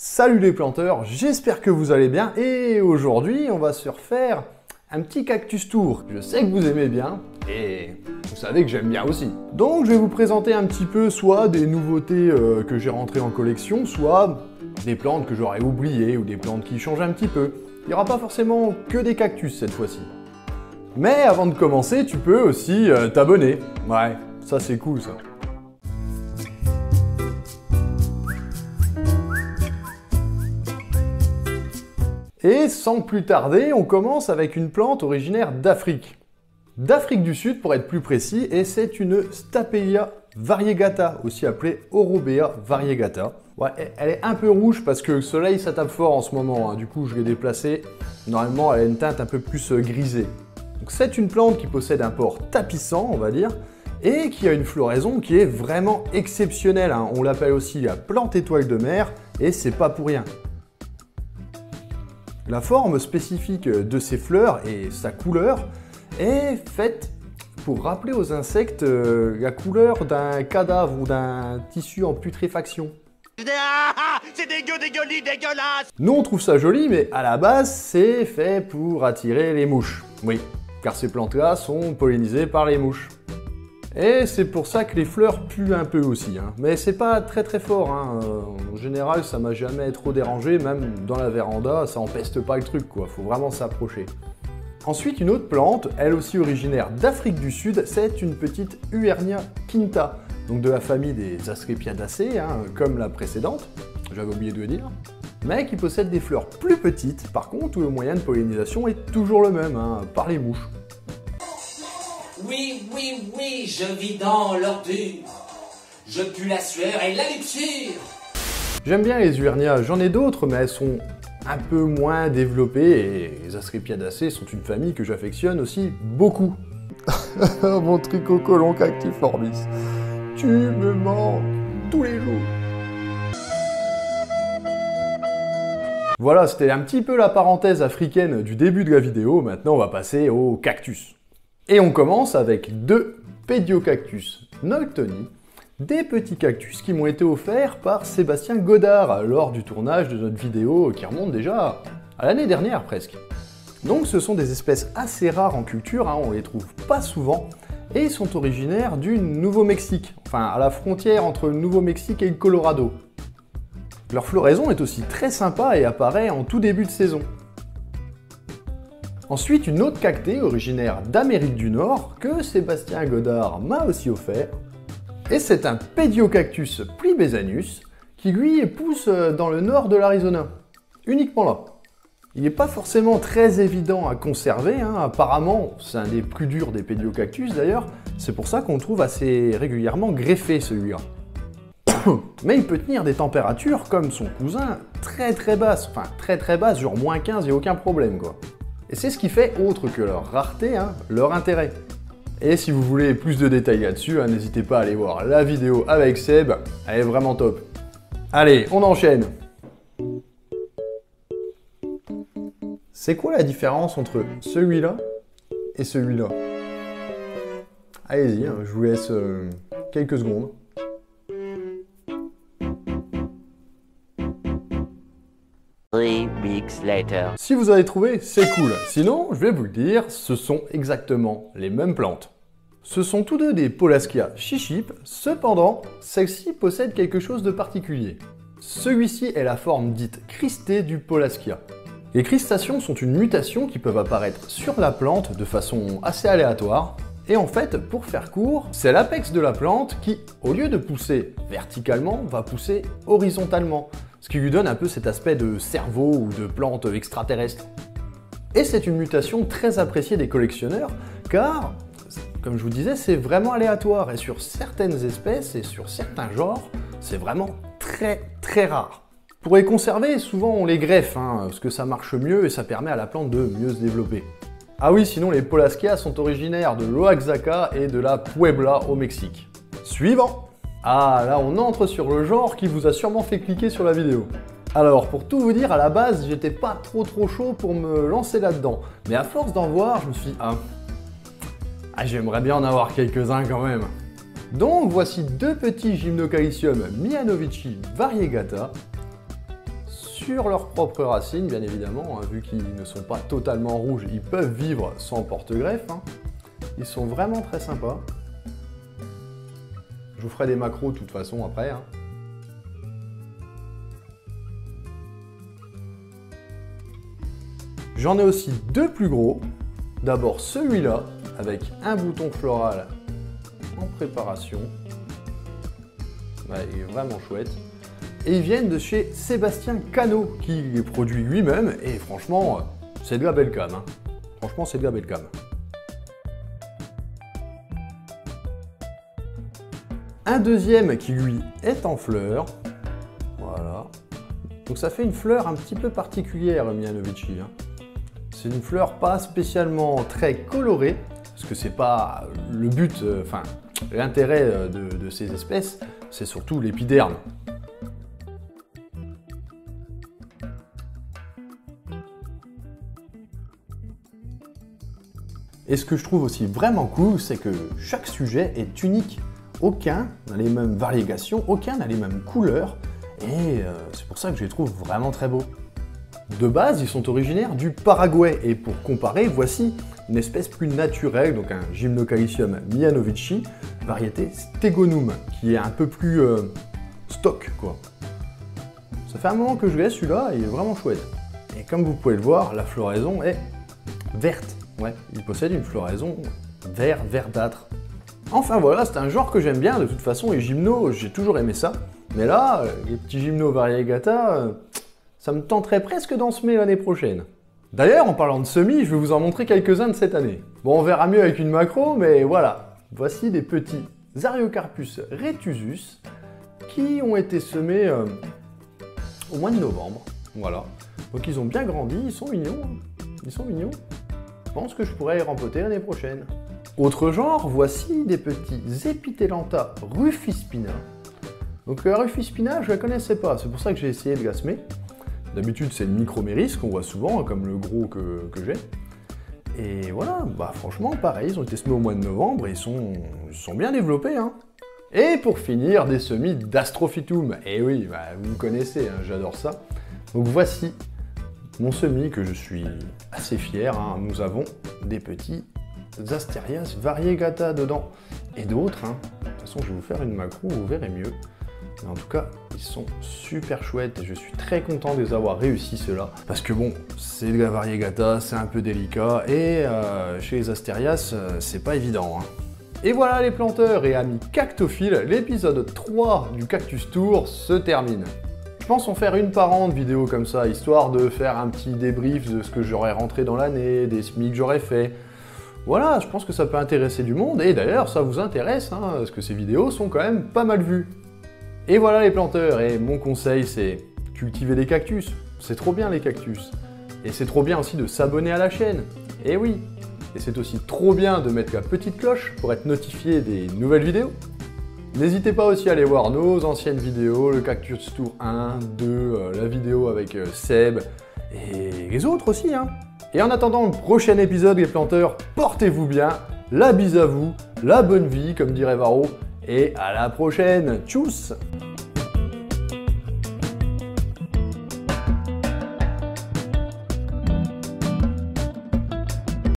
Salut les planteurs, j'espère que vous allez bien et aujourd'hui on va se refaire un petit cactus tour. Je sais que vous aimez bien et vous savez que j'aime bien aussi. Donc je vais vous présenter un petit peu soit des nouveautés que j'ai rentrées en collection, soit des plantes que j'aurais oubliées ou des plantes qui changent un petit peu. Il n'y aura pas forcément que des cactus cette fois-ci. Mais avant de commencer, tu peux aussi t'abonner. Ouais, ça c'est cool ça. Et sans plus tarder, on commence avec une plante originaire d'Afrique. D'Afrique du Sud pour être plus précis, et c'est une Stapelia variegata, aussi appelée Orobea variegata. Ouais, elle est un peu rouge parce que le soleil ça tape fort en ce moment, hein. Du coup je l'ai déplacée. Normalement elle a une teinte un peu plus grisée. C'est une plante qui possède un port tapissant, on va dire, et qui a une floraison qui est vraiment exceptionnelle, hein. On l'appelle aussi la plante étoile de mer, et c'est pas pour rien. La forme spécifique de ses fleurs et sa couleur est faite pour rappeler aux insectes la couleur d'un cadavre ou d'un tissu en putréfaction. C'est dégueulasse! Nous on trouve ça joli, mais à la base c'est fait pour attirer les mouches. Oui, car ces plantes-là sont pollinisées par les mouches. Et c'est pour ça que les fleurs puent un peu aussi, hein. Mais c'est pas très fort, hein. En général ça m'a jamais trop dérangé, même dans la véranda ça empeste pas le truc quoi, faut vraiment s'approcher. Ensuite une autre plante, elle aussi originaire d'Afrique du Sud, c'est une petite Huernia quinta, donc de la famille des Asclepiadaceae, hein, comme la précédente, j'avais oublié de le dire, mais qui possède des fleurs plus petites, par contre où le moyen de pollinisation est toujours le même, hein, par les mouches. Oui, je vis dans l'ordure. Je pue la sueur et la luxure. J'aime bien les Huernia, j'en ai d'autres, mais elles sont un peu moins développées, et les Asclepiadaceae sont une famille que j'affectionne aussi beaucoup. Mon tricocolon cactiformis, tu me manques tous les jours. Voilà, c'était un petit peu la parenthèse africaine du début de la vidéo, maintenant on va passer au cactus. Et on commence avec deux Pédiocactus Noltoni, des petits cactus qui m'ont été offerts par Sébastien Godard lors du tournage de notre vidéo qui remonte déjà à l'année dernière presque. Donc ce sont des espèces assez rares en culture, hein, on les trouve pas souvent, et ils sont originaires du Nouveau-Mexique, enfin à la frontière entre le Nouveau-Mexique et le Colorado. Leur floraison est aussi très sympa et apparaît en tout début de saison. Ensuite, une autre cactée originaire d'Amérique du Nord que Sébastien Godard m'a aussi offert. Et c'est un Pédiocactus plibesanus qui lui pousse dans le nord de l'Arizona. Uniquement là. Il n'est pas forcément très évident à conserver, hein. Apparemment c'est un des plus durs des Pédiocactus d'ailleurs. C'est pour ça qu'on le trouve assez régulièrement greffé celui-là. Mais il peut tenir des températures comme son cousin très basses. Enfin très basses, genre moins 15 et aucun problème quoi. Et c'est ce qui fait, autre que leur rareté, hein, leur intérêt. Et si vous voulez plus de détails là-dessus, hein, n'hésitez pas à aller voir la vidéo avec Seb, elle est vraiment top. Allez, on enchaîne. C'est quoi la différence entre celui-là et celui-là? Allez-y, hein, je vous laisse quelques secondes. Si vous avez trouvé, c'est cool. Sinon, je vais vous le dire, ce sont exactement les mêmes plantes. Ce sont tous deux des Polaschia chichip, cependant, celle-ci possède quelque chose de particulier. Celui-ci est la forme dite cristée du Polaschia. Les cristations sont une mutation qui peuvent apparaître sur la plante de façon assez aléatoire. Et en fait, pour faire court, c'est l'apex de la plante qui, au lieu de pousser verticalement, va pousser horizontalement. Ce qui lui donne un peu cet aspect de cerveau ou de plante extraterrestre. Et c'est une mutation très appréciée des collectionneurs, car, comme je vous disais, c'est vraiment aléatoire, et sur certaines espèces et sur certains genres, c'est vraiment très rare. Pour les conserver, souvent on les greffe, hein, parce que ça marche mieux et ça permet à la plante de mieux se développer. Ah oui, sinon les Polaschia sont originaires de l'Oaxaca et de la Puebla au Mexique. Suivant! Ah, là on entre sur le genre qui vous a sûrement fait cliquer sur la vidéo. Alors, pour tout vous dire, à la base, j'étais pas trop chaud pour me lancer là-dedans. Mais à force d'en voir, je me suis dit, j'aimerais bien en avoir quelques-uns quand même. Donc, voici deux petits Gymnocalcium Mianovici variegata. sur leurs propres racines, bien évidemment, hein, vu qu'ils ne sont pas totalement rouges, ils peuvent vivre sans porte-greffe. Hein. Ils sont vraiment très sympas. Je vous ferai des macros de toute façon après. Hein. J'en ai aussi deux plus gros. D'abord celui-là, avec un bouton floral en préparation. Ouais, il est vraiment chouette. Et ils viennent de chez Sébastien Cano, qui les produit lui-même. Et franchement, c'est de la belle cam. Hein. Franchement, c'est de la belle cam. Un deuxième qui, lui, est en fleurs. Voilà. Donc ça fait une fleur un petit peu particulière, Mianovici. Hein. C'est une fleur pas spécialement très colorée, parce que c'est pas le but, enfin, l'intérêt de ces espèces, c'est surtout l'épiderme. Et ce que je trouve aussi vraiment cool, c'est que chaque sujet est unique. Aucun n'a les mêmes variégations, aucun n'a les mêmes couleurs, et c'est pour ça que je les trouve vraiment très beaux. De base, ils sont originaires du Paraguay, et pour comparer, voici une espèce plus naturelle, donc un Gymnocalycium mianovici, variété Stegonum, qui est un peu plus stock, quoi. Ça fait un moment que je l'ai, celui-là, il est vraiment chouette. Et comme vous pouvez le voir, la floraison est verte. Ouais, il possède une floraison verdâtre. Enfin voilà, c'est un genre que j'aime bien, de toute façon, les gymnos, j'ai toujours aimé ça. Mais là, les petits gymnos variegata, ça me tenterait presque d'en semer l'année prochaine. D'ailleurs, en parlant de semis, je vais vous en montrer quelques-uns de cette année. Bon, on verra mieux avec une macro, mais voilà. Voici des petits Ariocarpus retusus qui ont été semés au mois de novembre. Voilà. Donc ils ont bien grandi, ils sont mignons. Ils sont mignons. Je pense que je pourrais les rempoter l'année prochaine. Autre genre, voici des petits Epithelantha rufispina. Donc la rufispina, je la connaissais pas, c'est pour ça que j'ai essayé de la semer. D'habitude, c'est le microméris qu'on voit souvent, comme le gros que j'ai. Et voilà, bah franchement, pareil, ils ont été semés au mois de novembre et ils sont bien développés. Hein. Et pour finir, des semis d'Astrophytum. Et oui, bah, vous me connaissez, hein, j'adore ça. Donc voici mon semis que je suis assez fier. Hein. Nous avons des petits Asterias variegata dedans. Et d'autres, hein. De toute façon, je vais vous faire une macro, vous verrez mieux. Mais en tout cas, ils sont super chouettes et je suis très content de les avoir réussi ceux-là. Parce que bon, c'est de la variegata, c'est un peu délicat et chez les Asterias, c'est pas évident. Hein. Et voilà les planteurs et amis cactophiles, l'épisode 3 du Cactus Tour se termine. Je pense en faire une par an de vidéos comme ça, histoire de faire un petit débrief de ce que j'aurais rentré dans l'année, des semis que j'aurais fait. Voilà, je pense que ça peut intéresser du monde et d'ailleurs ça vous intéresse, hein, parce que ces vidéos sont quand même pas mal vues. Et voilà les planteurs, et mon conseil c'est cultiver des cactus. C'est trop bien les cactus. Et c'est trop bien aussi de s'abonner à la chaîne. Et oui. Et c'est aussi trop bien de mettre la petite cloche pour être notifié des nouvelles vidéos. N'hésitez pas aussi à aller voir nos anciennes vidéos, le Cactus Tour 1, 2, la vidéo avec Seb, et les autres aussi. Hein. Et en attendant le prochain épisode les planteurs, portez-vous bien, la bise à vous, la bonne vie comme dirait Varro, et à la prochaine, tchuss!